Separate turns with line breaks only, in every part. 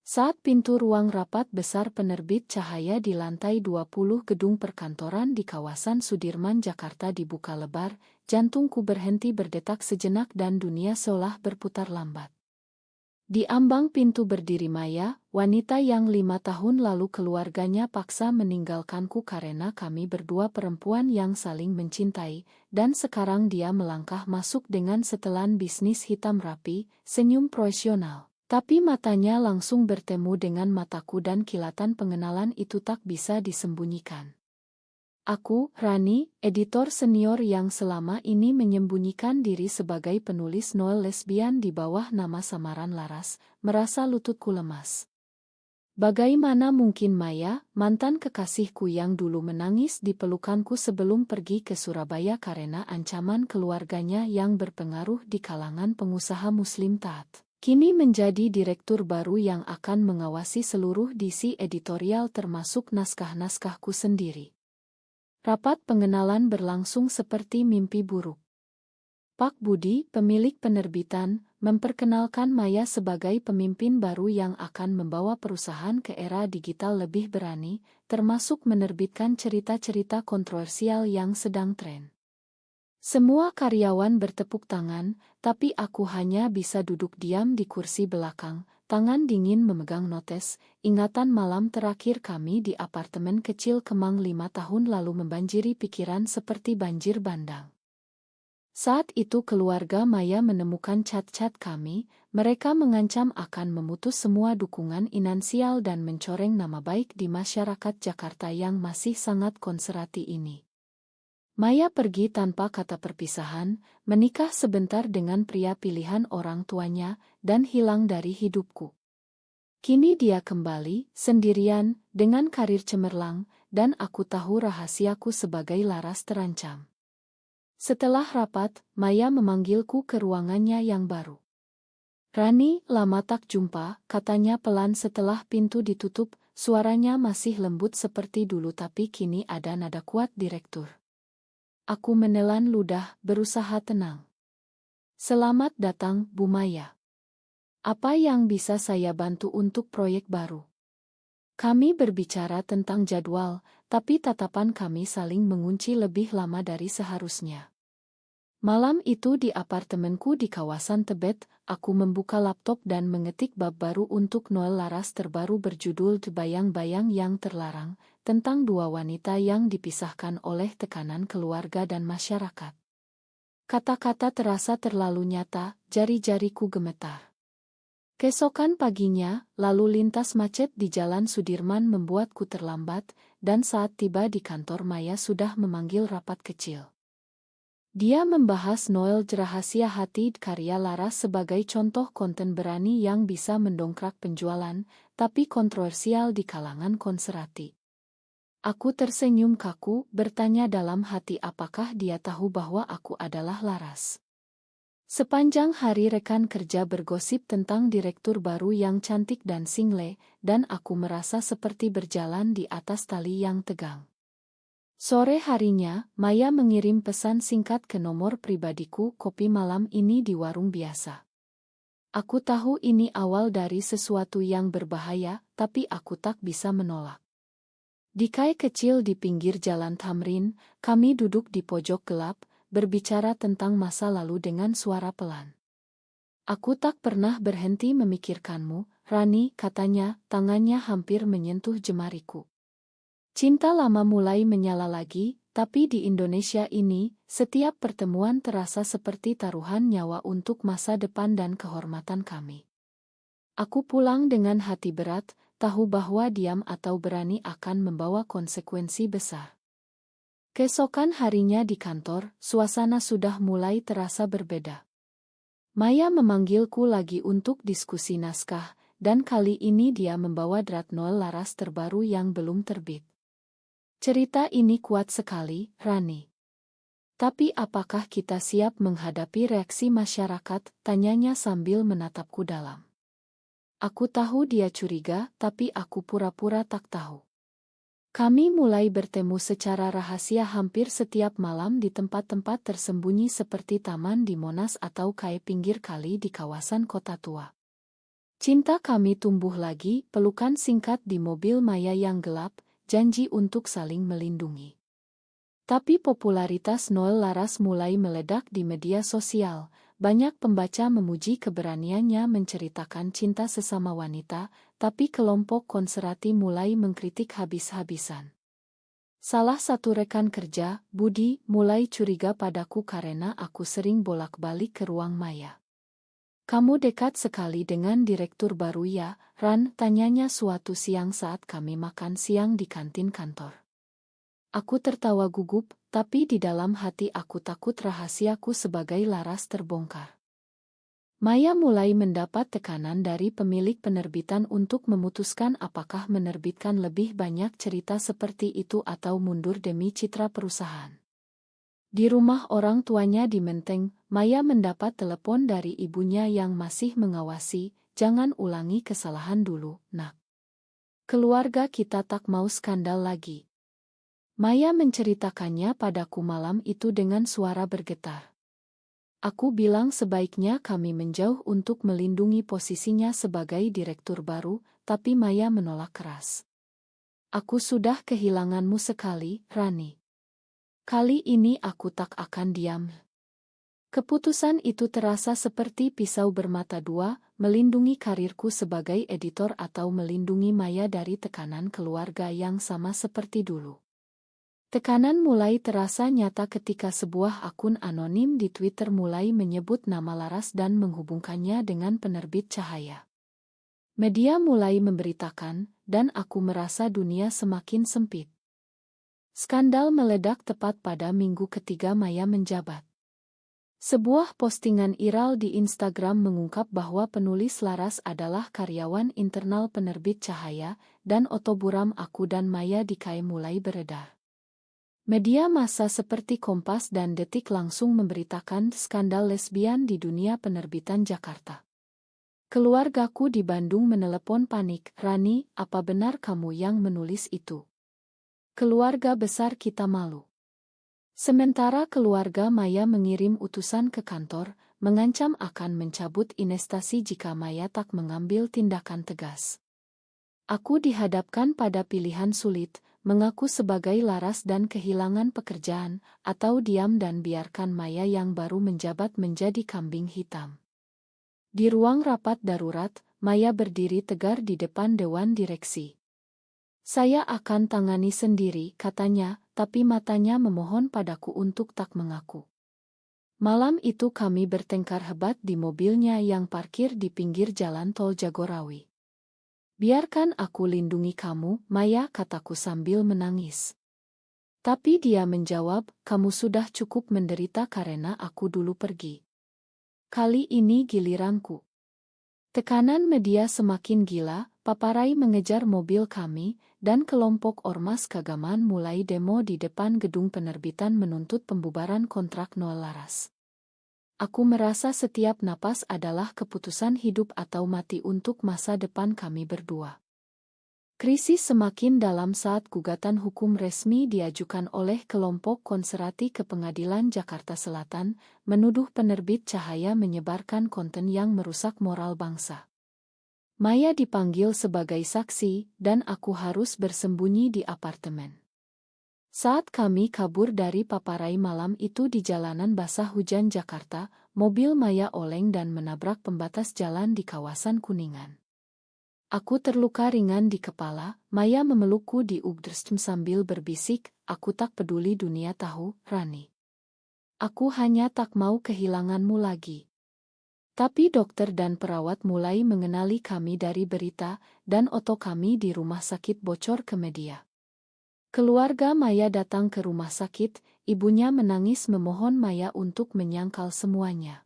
Saat pintu ruang rapat besar penerbit cahaya di lantai 20 gedung perkantoran di kawasan Sudirman, Jakarta dibuka lebar, jantungku berhenti berdetak sejenak dan dunia seolah berputar lambat. Di ambang pintu berdiri Maya, wanita yang 5 tahun lalu keluarganya paksa meninggalkanku karena kami berdua perempuan yang saling mencintai, dan sekarang dia melangkah masuk dengan setelan bisnis hitam rapi, senyum profesional. Tapi matanya langsung bertemu dengan mataku dan kilatan pengenalan itu tak bisa disembunyikan. Aku, Rani, editor senior yang selama ini menyembunyikan diri sebagai penulis novel lesbian di bawah nama samaran Laras, merasa lututku lemas. Bagaimana mungkin Maya, mantan kekasihku yang dulu menangis di pelukanku sebelum pergi ke Surabaya karena ancaman keluarganya yang berpengaruh di kalangan pengusaha Muslim taat, kini menjadi direktur baru yang akan mengawasi seluruh DC editorial termasuk naskah-naskahku sendiri. Rapat pengenalan berlangsung seperti mimpi buruk. Pak Budi, pemilik penerbitan, memperkenalkan Maya sebagai pemimpin baru yang akan membawa perusahaan ke era digital lebih berani, termasuk menerbitkan cerita-cerita kontroversial yang sedang tren. Semua karyawan bertepuk tangan, tapi aku hanya bisa duduk diam di kursi belakang, tangan dingin memegang notes. Ingatan malam terakhir kami di apartemen kecil Kemang 5 tahun lalu membanjiri pikiran seperti banjir bandang. Saat itu keluarga Maya menemukan cat-cat kami, mereka mengancam akan memutus semua dukungan finansial dan mencoreng nama baik di masyarakat Jakarta yang masih sangat konservatif ini. Maya pergi tanpa kata perpisahan, menikah sebentar dengan pria pilihan orang tuanya, dan hilang dari hidupku. Kini dia kembali, sendirian, dengan karir cemerlang, dan aku tahu rahasiaku sebagai Laras terancam. Setelah rapat, Maya memanggilku ke ruangannya yang baru. "Rani, lama tak jumpa," katanya pelan setelah pintu ditutup, suaranya masih lembut seperti dulu tapi kini ada nada kuat direktur. Aku menelan ludah, berusaha tenang. "Selamat datang, Bu Maya. Apa yang bisa saya bantu untuk proyek baru?" Kami berbicara tentang jadwal, tapi tatapan kami saling mengunci lebih lama dari seharusnya. Malam itu di apartemenku di kawasan Tebet, aku membuka laptop dan mengetik bab baru untuk novel Laras terbaru berjudul Bayang-Bayang yang Terlarang, tentang dua wanita yang dipisahkan oleh tekanan keluarga dan masyarakat. Kata-kata terasa terlalu nyata, jari-jariku gemetar. Keesokan paginya, lalu lintas macet di Jalan Sudirman membuatku terlambat, dan saat tiba di kantor Maya sudah memanggil rapat kecil. Dia membahas novel Rahasia Hati karya Laras sebagai contoh konten berani yang bisa mendongkrak penjualan, tapi kontroversial di kalangan konservatif. Aku tersenyum kaku, bertanya dalam hati apakah dia tahu bahwa aku adalah Laras. Sepanjang hari rekan kerja bergosip tentang direktur baru yang cantik dan single, dan aku merasa seperti berjalan di atas tali yang tegang. Sore harinya, Maya mengirim pesan singkat ke nomor pribadiku, "Kopi malam ini di warung biasa." Aku tahu ini awal dari sesuatu yang berbahaya, tapi aku tak bisa menolak. Di kai kecil di pinggir jalan Tamrin, kami duduk di pojok gelap, berbicara tentang masa lalu dengan suara pelan. "Aku tak pernah berhenti memikirkanmu, Rani," katanya, tangannya hampir menyentuh jemariku. Cinta lama mulai menyala lagi, tapi di Indonesia ini, setiap pertemuan terasa seperti taruhan nyawa untuk masa depan dan kehormatan kami. Aku pulang dengan hati berat, tahu bahwa diam atau berani akan membawa konsekuensi besar. Keesokan harinya di kantor, suasana sudah mulai terasa berbeda. Maya memanggilku lagi untuk diskusi naskah, dan kali ini dia membawa draft novel Laras terbaru yang belum terbit. "Cerita ini kuat sekali, Rani. Tapi apakah kita siap menghadapi reaksi masyarakat?" tanyanya sambil menatapku dalam. Aku tahu dia curiga, tapi aku pura-pura tak tahu. Kami mulai bertemu secara rahasia hampir setiap malam di tempat-tempat tersembunyi seperti taman di Monas atau kai pinggir kali di kawasan Kota Tua. Cinta kami tumbuh lagi, pelukan singkat di mobil Maya yang gelap, janji untuk saling melindungi. Tapi popularitas Noel Laras mulai meledak di media sosial. Banyak pembaca memuji keberaniannya menceritakan cinta sesama wanita, tapi kelompok konservatif mulai mengkritik habis-habisan. Salah satu rekan kerja, Budi, mulai curiga padaku karena aku sering bolak-balik ke ruang Maya. "Kamu dekat sekali dengan direktur baru ya, Ran?" tanyanya suatu siang saat kami makan siang di kantin kantor. Aku tertawa gugup, tapi di dalam hati aku takut rahasiaku sebagai Laras terbongkar. Maya mulai mendapat tekanan dari pemilik penerbitan untuk memutuskan apakah menerbitkan lebih banyak cerita seperti itu atau mundur demi citra perusahaan. Di rumah orang tuanya di Menteng, Maya mendapat telepon dari ibunya yang masih mengawasi, "Jangan ulangi kesalahan dulu, Nak. Keluarga kita tak mau skandal lagi." Maya menceritakannya padaku malam itu dengan suara bergetar. Aku bilang sebaiknya kami menjauh untuk melindungi posisinya sebagai direktur baru, tapi Maya menolak keras. "Aku sudah kehilanganmu sekali, Rani. Kali ini aku tak akan diam." Keputusan itu terasa seperti pisau bermata dua, melindungi karirku sebagai editor atau melindungi Maya dari tekanan keluarga yang sama seperti dulu. Tekanan mulai terasa nyata ketika sebuah akun anonim di Twitter mulai menyebut nama Laras dan menghubungkannya dengan penerbit Cahaya. Media mulai memberitakan, dan aku merasa dunia semakin sempit. Skandal meledak tepat pada minggu ketiga Maya menjabat. Sebuah postingan viral di Instagram mengungkap bahwa penulis Laras adalah karyawan internal penerbit Cahaya, dan otoburam aku dan Maya di KAI mulai beredar. Media massa seperti Kompas dan Detik langsung memberitakan skandal lesbian di dunia penerbitan Jakarta. Keluargaku di Bandung menelepon panik, "Rani, apa benar kamu yang menulis itu? Keluarga besar kita malu." Sementara keluarga Maya mengirim utusan ke kantor, mengancam akan mencabut investasi jika Maya tak mengambil tindakan tegas. Aku dihadapkan pada pilihan sulit, mengaku sebagai Laras dan kehilangan pekerjaan, atau diam dan biarkan Maya yang baru menjabat menjadi kambing hitam. Di ruang rapat darurat, Maya berdiri tegar di depan dewan direksi. "Saya akan tangani sendiri," katanya, tapi matanya memohon padaku untuk tak mengaku. Malam itu kami bertengkar hebat di mobilnya yang parkir di pinggir jalan tol Jagorawi. "Biarkan aku lindungi kamu, Maya," kataku sambil menangis. Tapi dia menjawab, "Kamu sudah cukup menderita karena aku dulu pergi. Kali ini giliranku." Tekanan media semakin gila, paparai mengejar mobil kami, dan kelompok ormas keagamaan mulai demo di depan gedung penerbitan menuntut pembubaran kontrak Noel Laras. Aku merasa setiap napas adalah keputusan hidup atau mati untuk masa depan kami berdua. Krisis semakin dalam saat gugatan hukum resmi diajukan oleh kelompok konservatif ke Pengadilan Jakarta Selatan, menuduh penerbit Cahaya menyebarkan konten yang merusak moral bangsa. Maya dipanggil sebagai saksi, dan aku harus bersembunyi di apartemen. Saat kami kabur dari paparai malam itu di jalanan basah hujan Jakarta, mobil Maya oleng dan menabrak pembatas jalan di kawasan Kuningan. Aku terluka ringan di kepala, Maya memelukku di ugdrstm sambil berbisik, "Aku tak peduli dunia tahu, Rani. Aku hanya tak mau kehilanganmu lagi." Tapi dokter dan perawat mulai mengenali kami dari berita, dan oto kami di rumah sakit bocor ke media. Keluarga Maya datang ke rumah sakit, ibunya menangis memohon Maya untuk menyangkal semuanya.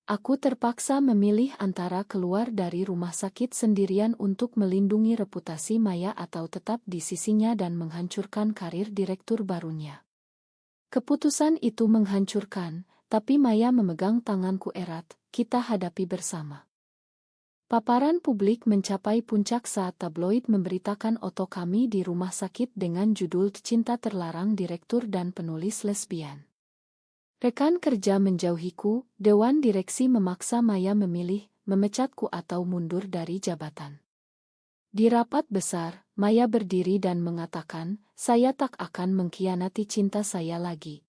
Aku terpaksa memilih antara keluar dari rumah sakit sendirian untuk melindungi reputasi Maya atau tetap di sisinya dan menghancurkan karir direktur barunya. Keputusan itu menghancurkan, tapi Maya memegang tanganku erat, "Kita hadapi bersama." Paparan publik mencapai puncak saat tabloid memberitakan oto kami di rumah sakit dengan judul "Cinta Terlarang Direktur dan Penulis Lesbian." Rekan kerja menjauhiku, dewan direksi memaksa Maya memilih, memecatku atau mundur dari jabatan. Di rapat besar, Maya berdiri dan mengatakan, saya tak akan mengkhianati cinta saya lagi.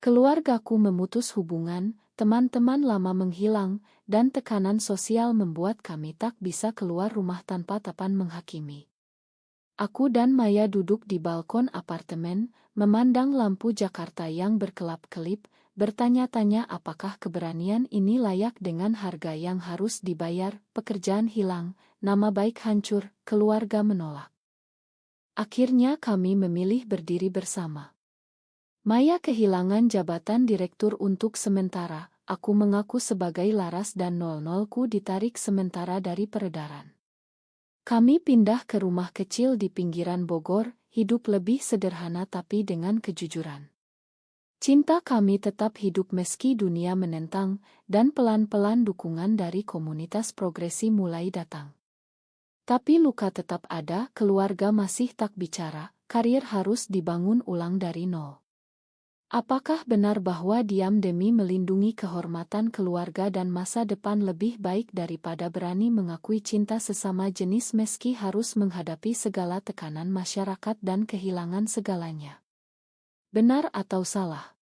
Keluargaku memutus hubungan, teman-teman lama menghilang, dan tekanan sosial membuat kami tak bisa keluar rumah tanpa tapan menghakimi. Aku dan Maya duduk di balkon apartemen, memandang lampu Jakarta yang berkelap-kelip, bertanya-tanya apakah keberanian ini layak dengan harga yang harus dibayar, pekerjaan hilang, nama baik hancur, keluarga menolak. Akhirnya kami memilih berdiri bersama. Maya kehilangan jabatan direktur untuk sementara, aku mengaku sebagai Laras dan 00ku ditarik sementara dari peredaran. Kami pindah ke rumah kecil di pinggiran Bogor, hidup lebih sederhana tapi dengan kejujuran. Cinta kami tetap hidup meski dunia menentang, dan pelan-pelan dukungan dari komunitas progresi mulai datang. Tapi luka tetap ada, keluarga masih tak bicara, karir harus dibangun ulang dari nol. Apakah benar bahwa diam demi melindungi kehormatan keluarga dan masa depan lebih baik daripada berani mengakui cinta sesama jenis meski harus menghadapi segala tekanan masyarakat dan kehilangan segalanya? Benar atau salah?